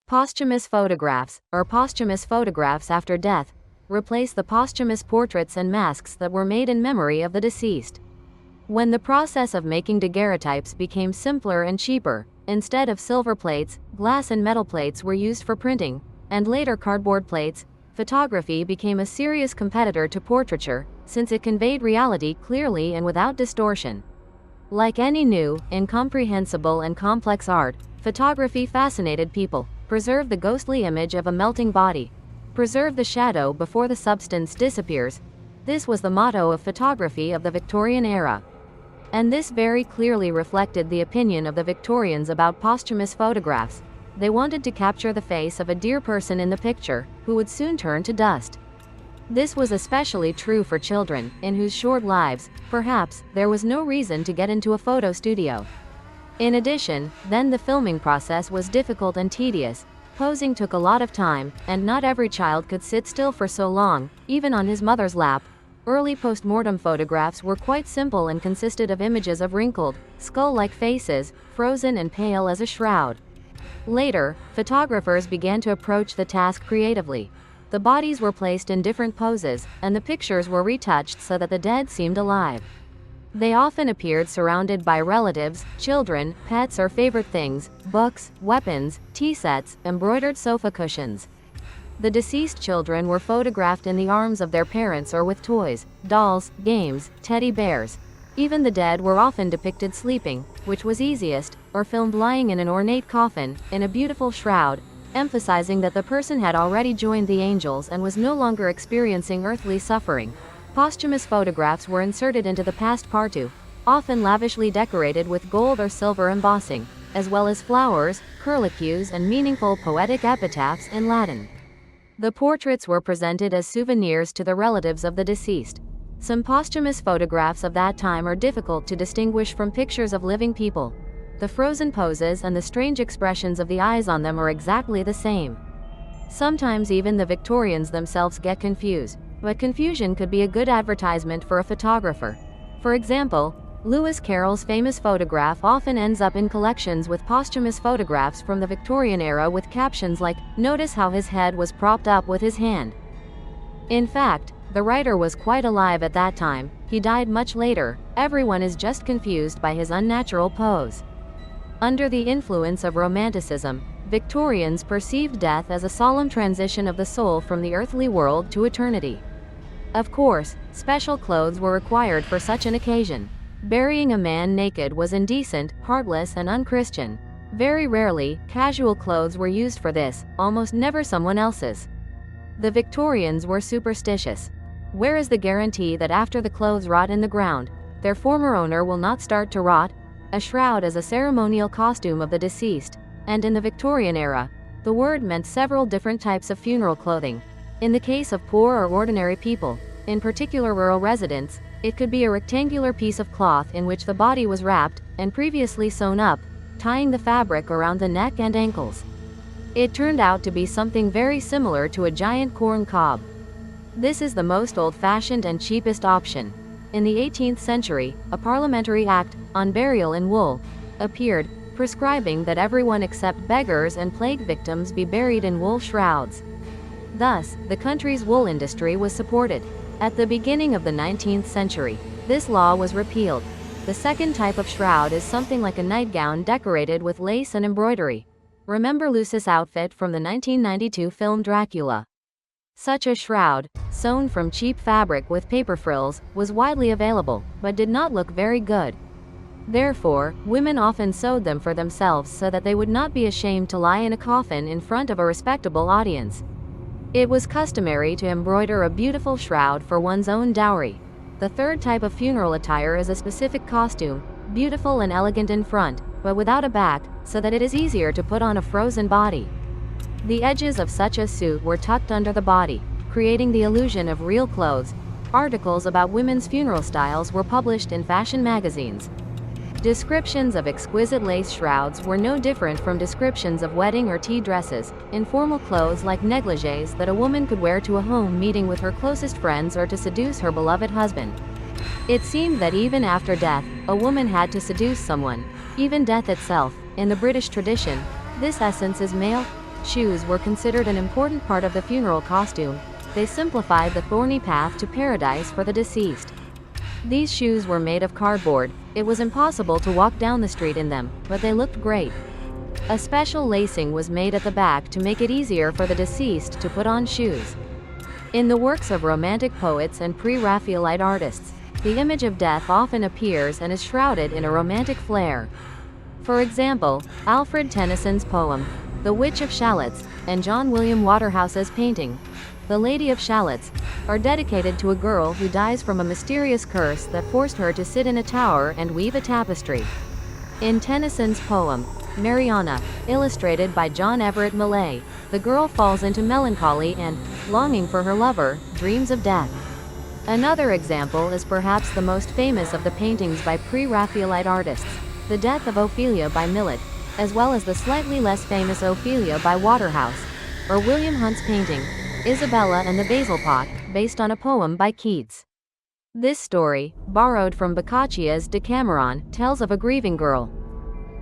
Posthumous photographs, or posthumous photographs after death, replace the posthumous portraits and masks that were made in memory of the deceased. When the process of making daguerreotypes became simpler and cheaper, instead of silver plates, glass and metal plates were used for printing, and later cardboard plates, photography became a serious competitor to portraiture, since it conveyed reality clearly and without distortion. Like any new, incomprehensible and complex art, photography fascinated people. Preserve the ghostly image of a melting body. Preserve the shadow before the substance disappears. This was the motto of photography of the Victorian era. And this very clearly reflected the opinion of the Victorians about posthumous photographs. They wanted to capture the face of a dear person in the picture, who would soon turn to dust. This was especially true for children, in whose short lives, perhaps, there was no reason to get into a photo studio. In addition, then the filming process was difficult and tedious. Posing took a lot of time, and not every child could sit still for so long, even on his mother's lap. Early post-mortem photographs were quite simple and consisted of images of wrinkled, skull-like faces, frozen and pale as a shroud. Later, photographers began to approach the task creatively. The bodies were placed in different poses, and the pictures were retouched so that the dead seemed alive. They often appeared surrounded by relatives, children, pets or favorite things, books, weapons, tea sets, embroidered sofa cushions. The deceased children were photographed in the arms of their parents or with toys, dolls, games, teddy bears. Even the dead were often depicted sleeping, which was easiest, or filmed lying in an ornate coffin, in a beautiful shroud, emphasizing that the person had already joined the angels and was no longer experiencing earthly suffering. Posthumous photographs were inserted into the past partu, often lavishly decorated with gold or silver embossing, as well as flowers, curlicues and meaningful poetic epitaphs in Latin. The portraits were presented as souvenirs to the relatives of the deceased. Some posthumous photographs of that time are difficult to distinguish from pictures of living people. The frozen poses and the strange expressions of the eyes on them are exactly the same. Sometimes even the Victorians themselves get confused, but confusion could be a good advertisement for a photographer. For example, Lewis Carroll's famous photograph often ends up in collections with posthumous photographs from the Victorian era with captions like, "Notice how his head was propped up with his hand." In fact, the writer was quite alive at that time. He died much later. Everyone is just confused by his unnatural pose. Under the influence of Romanticism, Victorians perceived death as a solemn transition of the soul from the earthly world to eternity. Of course, special clothes were required for such an occasion. Burying a man naked was indecent, heartless and unchristian. Very rarely, casual clothes were used for this, almost never someone else's. The Victorians were superstitious. Where is the guarantee that after the clothes rot in the ground, their former owner will not start to rot? A shroud is a ceremonial costume of the deceased, and in the Victorian era, the word meant several different types of funeral clothing. In the case of poor or ordinary people, in particular rural residents, it could be a rectangular piece of cloth in which the body was wrapped and previously sewn up, tying the fabric around the neck and ankles. It turned out to be something very similar to a giant corn cob. This is the most old-fashioned and cheapest option. In the 18th century, a parliamentary act, on burial in wool, appeared, prescribing that everyone except beggars and plague victims be buried in wool shrouds. Thus, the country's wool industry was supported. At the beginning of the 19th century, this law was repealed. The second type of shroud is something like a nightgown decorated with lace and embroidery. Remember Lucy's outfit from the 1992 film Dracula? Such a shroud, sewn from cheap fabric with paper frills, was widely available, but did not look very good. Therefore, women often sewed them for themselves so that they would not be ashamed to lie in a coffin in front of a respectable audience. It was customary to embroider a beautiful shroud for one's own dowry. The third type of funeral attire is a specific costume, beautiful and elegant in front, but without a back, so that it is easier to put on a frozen body. The edges of such a suit were tucked under the body, creating the illusion of real clothes. Articles about women's funeral styles were published in fashion magazines. Descriptions of exquisite lace shrouds were no different from descriptions of wedding or tea dresses, informal clothes like negligées that a woman could wear to a home meeting with her closest friends or to seduce her beloved husband. It seemed that even after death, a woman had to seduce someone, even death itself. In the British tradition, this essence is male. shoes were considered an important part of the funeral costume. They simplified the thorny path to paradise for the deceased. These shoes were made of cardboard. It was impossible to walk down the street in them, but they looked great. A special lacing was made at the back to make it easier for the deceased to put on shoes. In the works of Romantic poets and pre-Raphaelite artists, the image of death often appears and is shrouded in a romantic flair. For example, Alfred Tennyson's poem, The Witch of Shalotts, and John William Waterhouse's painting, The Lady of Shalotts, are dedicated to a girl who dies from a mysterious curse that forced her to sit in a tower and weave a tapestry. In Tennyson's poem, Mariana, illustrated by John Everett Millay, the girl falls into melancholy and, longing for her lover, dreams of death. Another example is perhaps the most famous of the paintings by pre-Raphaelite artists, The Death of Ophelia by Millet, as well as the slightly less famous Ophelia by Waterhouse, or William Hunt's painting, Isabella and the Basil Pot, based on a poem by Keats. This story, borrowed from Boccaccio's Decameron, tells of a grieving girl.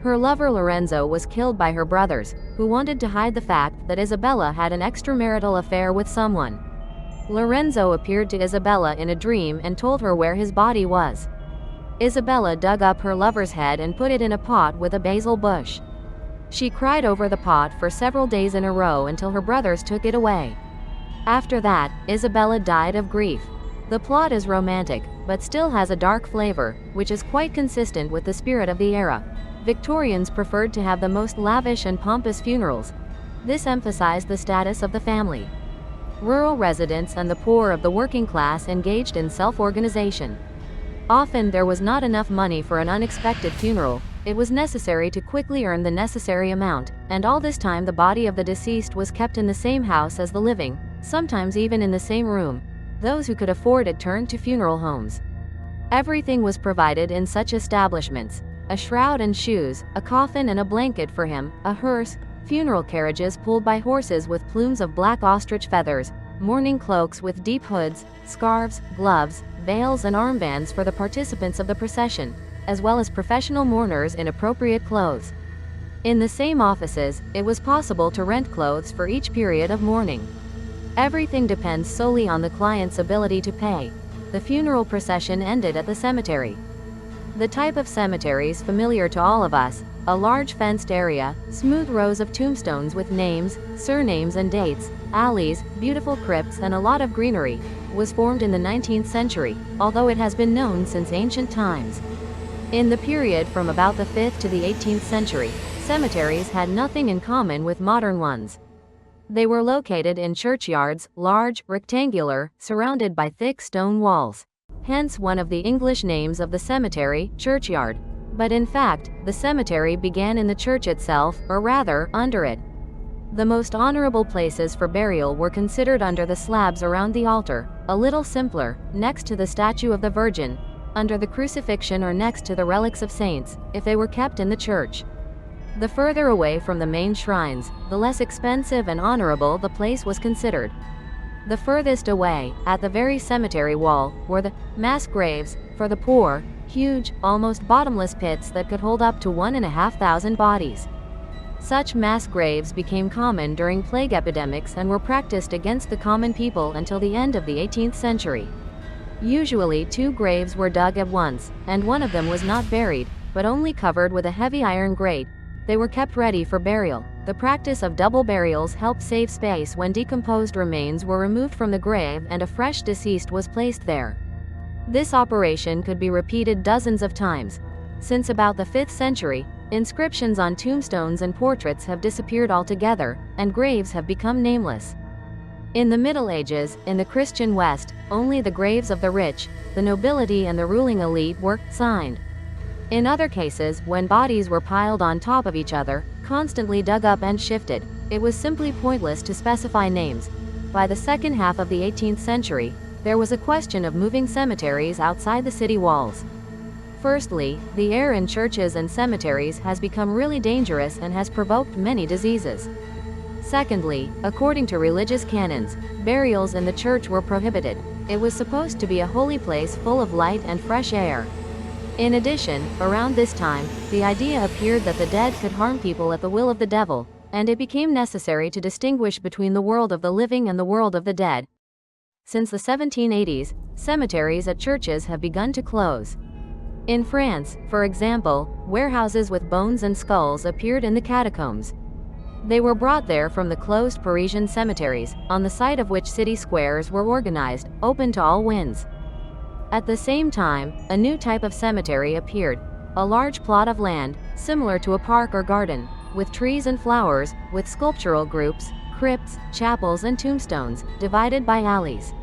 Her lover Lorenzo was killed by her brothers, who wanted to hide the fact that Isabella had an extramarital affair with someone. Lorenzo appeared to Isabella in a dream and told her where his body was. Isabella dug up her lover's head and put it in a pot with a basil bush. She cried over the pot for several days in a row until her brothers took it away. After that, Isabella died of grief. The plot is romantic, but still has a dark flavor, which is quite consistent with the spirit of the era. Victorians preferred to have the most lavish and pompous funerals. This emphasized the status of the family. Rural residents and the poor of the working class engaged in self-organization. Often there was not enough money for an unexpected funeral. It was necessary to quickly earn the necessary amount, and all this time the body of the deceased was kept in the same house as the living, sometimes even in the same room. Those who could afford it turned to funeral homes. Everything was provided in such establishments: a shroud and shoes, a coffin and a blanket for him, a hearse, funeral carriages pulled by horses with plumes of black ostrich feathers, mourning cloaks with deep hoods, scarves, gloves, veils and armbands for the participants of the procession, as well as professional mourners in appropriate clothes. In the same offices, it was possible to rent clothes for each period of mourning. Everything depends solely on the client's ability to pay. The funeral procession ended at the cemetery. The type of cemeteries familiar to all of us, a large fenced area, smooth rows of tombstones with names, surnames and dates, alleys, beautiful crypts and a lot of greenery, was formed in the 19th century, although it has been known since ancient times. In the period from about the 5th to the 18th century, cemeteries had nothing in common with modern ones. They were located in churchyards, large, rectangular, surrounded by thick stone walls. Hence one of the English names of the cemetery, churchyard. But in fact, the cemetery began in the church itself, or rather, under it. The most honorable places for burial were considered under the slabs around the altar, a little simpler, next to the statue of the Virgin, under the crucifixion or next to the relics of saints, if they were kept in the church. The further away from the main shrines, the less expensive and honorable the place was considered. The furthest away, at the very cemetery wall, were the mass graves, for the poor, huge, almost bottomless pits that could hold up to 1,500 bodies. Such mass graves became common during plague epidemics and were practiced against the common people until the end of the 18th century. Usually 2 graves were dug at once, and one of them was not buried, but only covered with a heavy iron grate. They were kept ready for burial. The practice of double burials helped save space when decomposed remains were removed from the grave and a fresh deceased was placed there. This operation could be repeated dozens of times. Since about the 5th century, inscriptions on tombstones and portraits have disappeared altogether, and graves have become nameless. In the Middle Ages, in the Christian West, only the graves of the rich, the nobility and the ruling elite were signed. In other cases, when bodies were piled on top of each other, constantly dug up and shifted, it was simply pointless to specify names. By the second half of the 18th century, there was a question of moving cemeteries outside the city walls. Firstly, the air in churches and cemeteries has become really dangerous and has provoked many diseases. Secondly, according to religious canons, burials in the church were prohibited. It was supposed to be a holy place full of light and fresh air. In addition, around this time, the idea appeared that the dead could harm people at the will of the devil. and it became necessary to distinguish between the world of the living and the world of the dead. Since the 1780s, cemeteries at churches have begun to close. In France, for example, warehouses with bones and skulls appeared in the catacombs. They were brought there from the closed Parisian cemeteries, on the site of which city squares were organized, open to all winds. At the same time, a new type of cemetery appeared, a large plot of land, similar to a park or garden, with trees and flowers, with sculptural groups, crypts, chapels and tombstones, divided by alleys.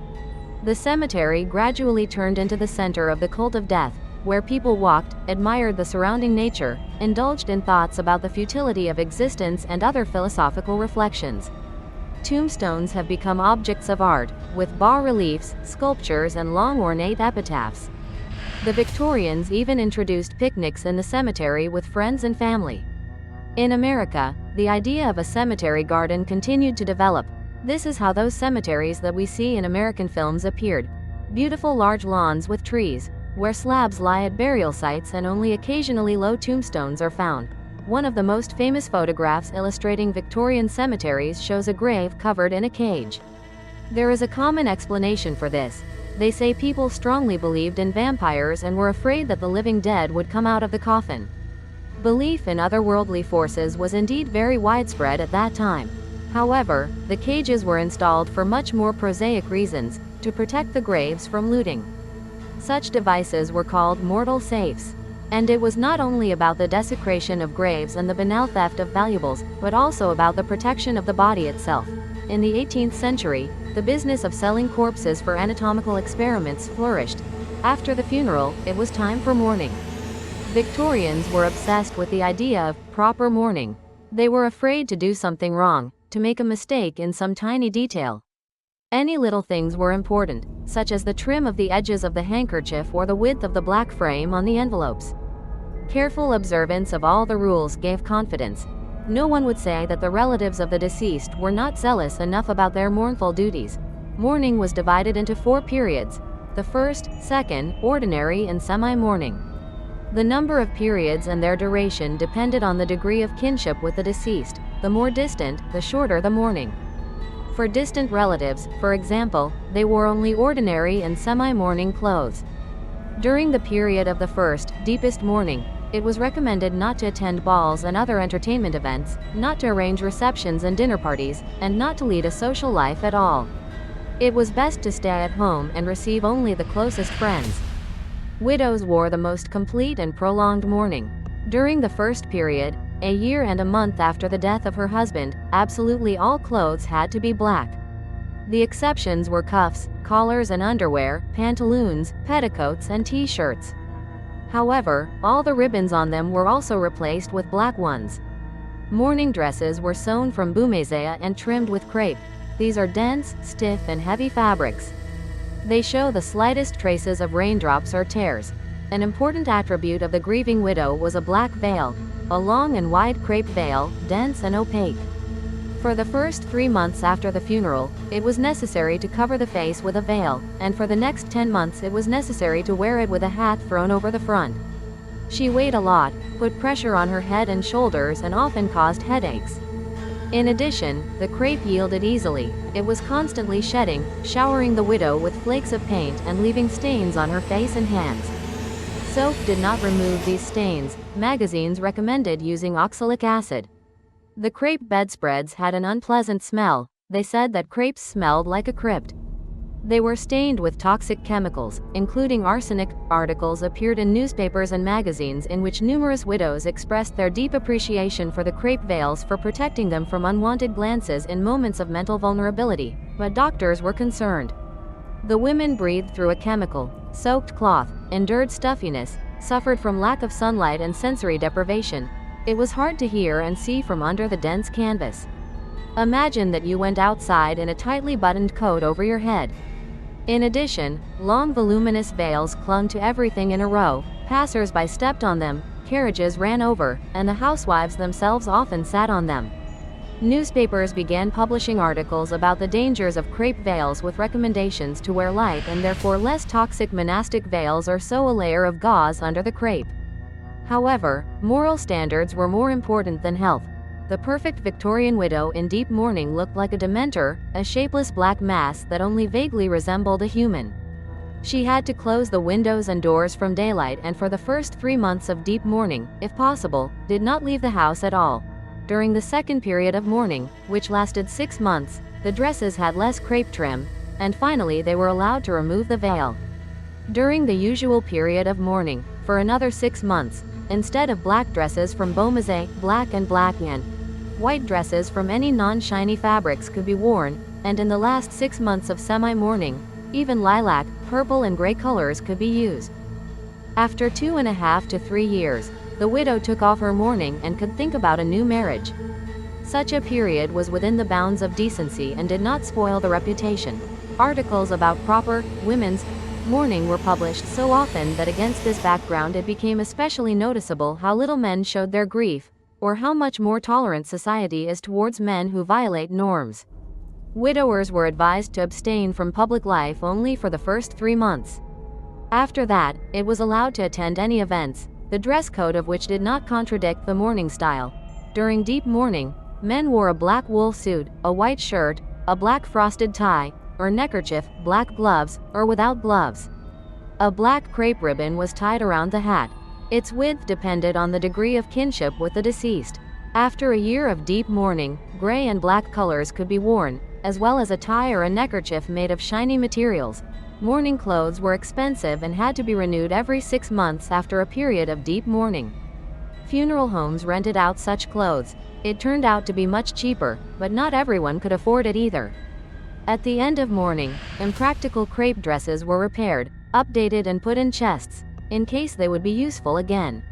The cemetery gradually turned into the center of the cult of death, where people walked, admired the surrounding nature, indulged in thoughts about the futility of existence and other philosophical reflections. Tombstones have become objects of art, with bas-reliefs, sculptures and long ornate epitaphs. The Victorians even introduced picnics in the cemetery with friends and family. In America, the idea of a cemetery garden continued to develop. This is how those cemeteries that we see in American films appeared. Beautiful large lawns with trees, where slabs lie at burial sites and only occasionally low tombstones are found. One of the most famous photographs illustrating Victorian cemeteries shows a grave covered in a cage. There is a common explanation for this. They say people strongly believed in vampires and were afraid that the living dead would come out of the coffin. Belief in otherworldly forces was indeed very widespread at that time. However, the cages were installed for much more prosaic reasons, to protect the graves from looting. Such devices were called mortal safes. And it was not only about the desecration of graves and the banal theft of valuables, but also about the protection of the body itself. In the 18th century, the business of selling corpses for anatomical experiments flourished. After the funeral, it was time for mourning. Victorians were obsessed with the idea of proper mourning. They were afraid to do something wrong, to make a mistake in some tiny detail. Any little things were important, such as the trim of the edges of the handkerchief or the width of the black frame on the envelopes. Careful observance of all the rules gave confidence. No one would say that the relatives of the deceased were not zealous enough about their mournful duties. Mourning was divided into 4 periods: the first, second, ordinary and semi-mourning. The number of periods and their duration depended on the degree of kinship with the deceased. The more distant, the shorter the mourning. For distant relatives, for example, they wore only ordinary and semi-mourning clothes. During the period of the first, deepest mourning, it was recommended not to attend balls and other entertainment events, not to arrange receptions and dinner parties, and not to lead a social life at all. It was best to stay at home and receive only the closest friends. Widows wore the most complete and prolonged mourning. During the first period, a year and a month after the death of her husband, absolutely all clothes had to be black. The exceptions were cuffs, collars and underwear, pantaloons, petticoats and t-shirts. However, all the ribbons on them were also replaced with black ones. Mourning dresses were sewn from boumezea and trimmed with crepe. These are dense, stiff and heavy fabrics. They show the slightest traces of raindrops or tears. An important attribute of the grieving widow was a black veil, a long and wide crepe veil, dense and opaque. For the first 3 months after the funeral, it was necessary to cover the face with a veil, and for the next 10 months it was necessary to wear it with a hat thrown over the front. She weighed a lot, put pressure on her head and shoulders and often caused headaches. In addition, the crepe yielded easily. It was constantly shedding, showering the widow with flakes of paint and leaving stains on her face and hands. Soap did not remove these stains. Magazines recommended using oxalic acid. The crepe bedspreads had an unpleasant smell. They said that crepes smelled like a crypt. They were stained with toxic chemicals, including arsenic. Articles appeared in newspapers and magazines in which numerous widows expressed their deep appreciation for the crepe veils for protecting them from unwanted glances in moments of mental vulnerability, but doctors were concerned. The women breathed through a chemical, soaked cloth, endured stuffiness, suffered from lack of sunlight and sensory deprivation. It was hard to hear and see from under the dense canvas. Imagine that you went outside in a tightly buttoned coat over your head. In addition, long voluminous veils clung to everything in a row. Passers-by stepped on them, carriages ran over, and the housewives themselves often sat on them. Newspapers began publishing articles about the dangers of crepe veils with recommendations to wear light and therefore less toxic monastic veils or sew a layer of gauze under the crepe. However, moral standards were more important than health. The perfect Victorian widow in deep mourning looked like a dementor, a shapeless black mass that only vaguely resembled a human. She had to close the windows and doors from daylight, and for the first 3 months of deep mourning, if possible, did not leave the house at all. During the second period of mourning, which lasted 6 months, the dresses had less crepe trim, and finally they were allowed to remove the veil. During the usual period of mourning, for another 6 months, instead of black dresses from Beaumaze, black and white dresses from any non-shiny fabrics could be worn, and in the last 6 months of semi-mourning, even lilac, purple and gray colors could be used. After 2.5 to 3 years, the widow took off her mourning and could think about a new marriage. Such a period was within the bounds of decency and did not spoil the reputation. Articles about proper, women's mourning were published so often that against this background it became especially noticeable how little men showed their grief, or how much more tolerant society is towards men who violate norms. Widowers were advised to abstain from public life only for the first 3 months. After that, it was allowed to attend any events, the dress code of which did not contradict the mourning style. During deep mourning, men wore a black wool suit, a white shirt, a black frosted tie, or neckerchief, black gloves, or without gloves. A black crepe ribbon was tied around the hat. Its width depended on the degree of kinship with the deceased. After a year of deep mourning, gray and black colors could be worn, as well as a tie or a neckerchief made of shiny materials. Mourning clothes were expensive and had to be renewed every 6 months after a period of deep mourning. Funeral homes rented out such clothes. It turned out to be much cheaper, but not everyone could afford it either. At the end of mourning, impractical crepe dresses were repaired, updated and put in chests, in case they would be useful again.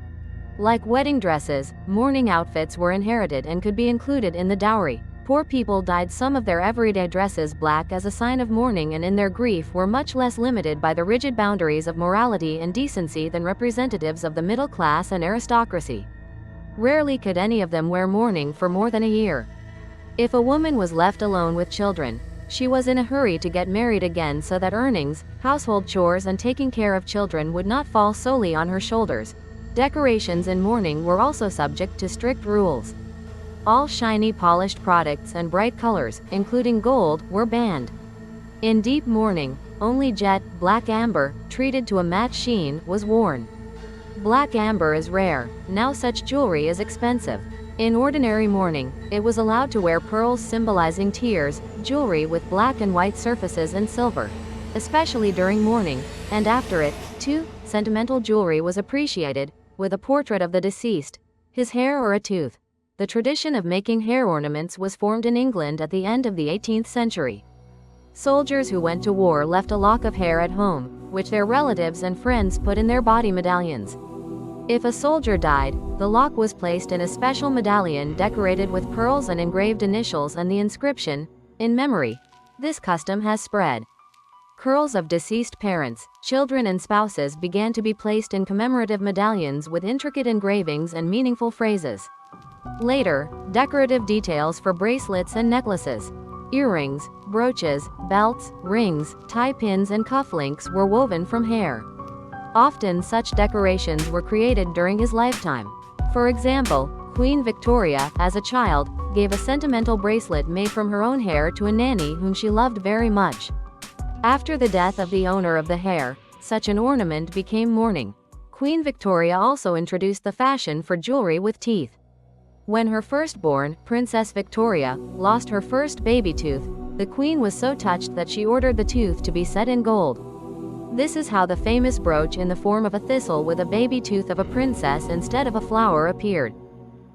Like wedding dresses, mourning outfits were inherited and could be included in the dowry. Poor people dyed some of their everyday dresses black as a sign of mourning, and in their grief were much less limited by the rigid boundaries of morality and decency than representatives of the middle class and aristocracy. Rarely could any of them wear mourning for more than a year. If a woman was left alone with children, she was in a hurry to get married again so that earnings, household chores and taking care of children would not fall solely on her shoulders. Decorations in mourning were also subject to strict rules. All shiny polished products and bright colors, including gold, were banned. In deep mourning, only jet black amber, treated to a matte sheen, was worn. Black amber is rare, now such jewelry is expensive. In ordinary mourning, it was allowed to wear pearls symbolizing tears, jewelry with black and white surfaces and silver. Especially during mourning, and after it, too, sentimental jewelry was appreciated, with a portrait of the deceased, his hair or a tooth. The tradition of making hair ornaments was formed in England at the end of the 18th century. Soldiers who went to war left a lock of hair at home, which their relatives and friends put in their body medallions. If a soldier died, the lock was placed in a special medallion decorated with pearls and engraved initials and the inscription, "In memory." This custom has spread. Curls of deceased parents, children and spouses began to be placed in commemorative medallions with intricate engravings and meaningful phrases. Later, decorative details for bracelets and necklaces, earrings, brooches, belts, rings, tie pins and cufflinks were woven from hair. Often such decorations were created during his lifetime. For example, Queen Victoria, as a child, gave a sentimental bracelet made from her own hair to a nanny whom she loved very much. After the death of the owner of the hair, such an ornament became mourning. Queen Victoria also introduced the fashion for jewelry with teeth. When her firstborn, Princess Victoria, lost her first baby tooth, the Queen was so touched that she ordered the tooth to be set in gold. This is how the famous brooch in the form of a thistle with a baby tooth of a princess instead of a flower appeared.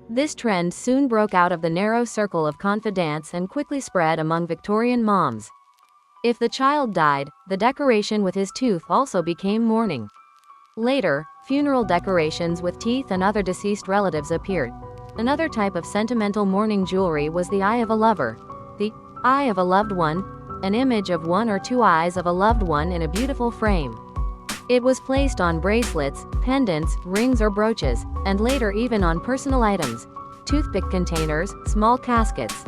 This trend soon broke out of the narrow circle of confidants and quickly spread among Victorian moms. If the child died, the decoration with his tooth also became mourning. Later, funeral decorations with teeth and other deceased relatives appeared. Another type of sentimental mourning jewelry was the eye of a lover. The eye of a loved one, an image of one or two eyes of a loved one in a beautiful frame. It was placed on bracelets, pendants, rings or brooches, and later even on personal items, toothpick containers, small caskets.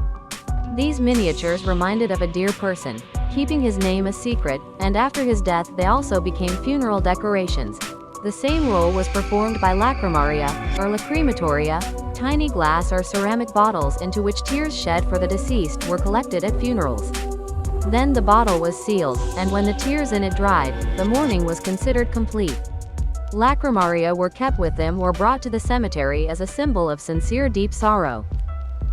These miniatures reminded of a dear person, keeping his name a secret, and after his death they also became funeral decorations. The same role was performed by lacrimaria, or lacrimatoria, tiny glass or ceramic bottles into which tears shed for the deceased were collected at funerals. Then the bottle was sealed, and when the tears in it dried, the mourning was considered complete. Lacrimaria were kept with them or brought to the cemetery as a symbol of sincere deep sorrow.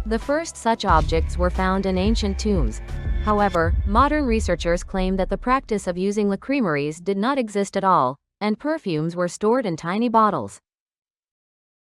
The first such objects were found in ancient tombs. However, modern researchers claim that the practice of using lacrimaries did not exist at all, and perfumes were stored in tiny bottles.